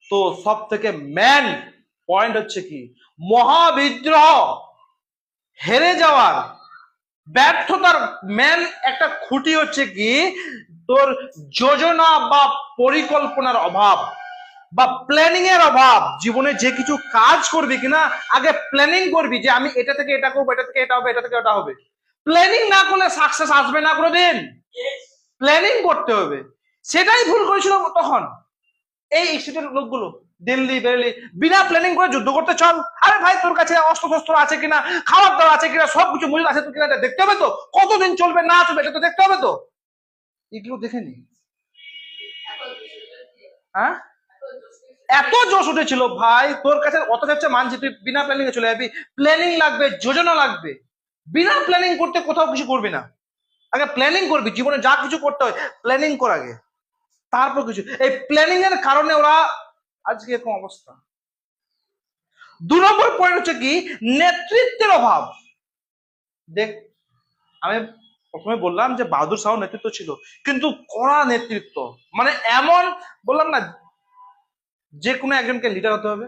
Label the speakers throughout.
Speaker 1: তো সব থেকে মেন পয়েন্ট হচ্ছে কি, মহাবিদ্রোহ হেরে যাওয়ার ব্যর্থতার মেন একটা খুঁটি হচ্ছে কি, তোর যোজনা বা পরিকল্পনার অভাব বা প্ল্যানিং এর অভাব। জীবনে যে কিছু কাজ করবি কিনা, আগে প্ল্যানিং করবি যে আমি এটা থেকে এটা করবো, এটা থেকে এটা হবে, এটা থেকে ওটা হবে। প্ল্যানিং না করলে সাকসেস আসবে না কোনোদিন। প্ল্যানিং করতে হবে। সেটাই ভুল করেছিল তখন এই ইনস্টিটিউটের লোকগুলো। দিল্লি বেরেলি বিনা প্ল্যানিং করে যুদ্ধ করতে চল। আরে ভাই, তোর কাছে অস্ত্র শস্ত্র আছে কিনা, খাবার দাবার আছে কিনা, সবকিছু মজুদ আছে তো কিনা দেখতে হবে তো, কতদিন চলবে না চলবে এটা তো দেখতে হবে তো। এগুলো দেখে নি। হ্যাঁ, এত জোশ উঠেছিল ভাই, তোর কাছে অত যাচ্ছে মানছি, তুই বিনা প্ল্যানিং এ চলে যাবি। প্ল্যানিং লাগবে, যোজনা লাগবে। বিনা প্ল্যানিং করতে কোথাও কিছু করবি না। আগে প্ল্যানিং করবি, জীবনে যা কিছু করতে হয় প্ল্যানিং কর আগে, তারপর কিছু। এই প্ল্যানিং এর কারণে ওরা আজকে এরকম অবস্থা। 2 নম্বর পয়েন্ট হচ্ছে কি, নেতৃত্বের অভাব। দেখ, আমি প্রথমে বললাম যে বাহাদুর শাহ নেতৃত্ব ছিল, কিন্তু কড়া নেতৃত্ব। মানে এমন বললাম না, যে কোনো একজনকে লিডার হতে হবে।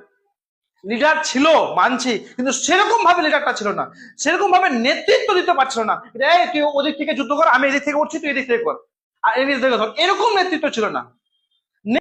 Speaker 1: লিডার ছিল মানছি, কিন্তু সেরকম ভাবে লিডারটা ছিল না, সেরকম ভাবে নেতৃত্ব দিতে পারছিল না। তুই ওদিক থেকে যুদ্ধ কর, আমি এদিক থেকে উঠছি, তুই এদিক থেকে কর, আর এদিক থেকে ধর, এরকম নেতৃত্ব ছিল না।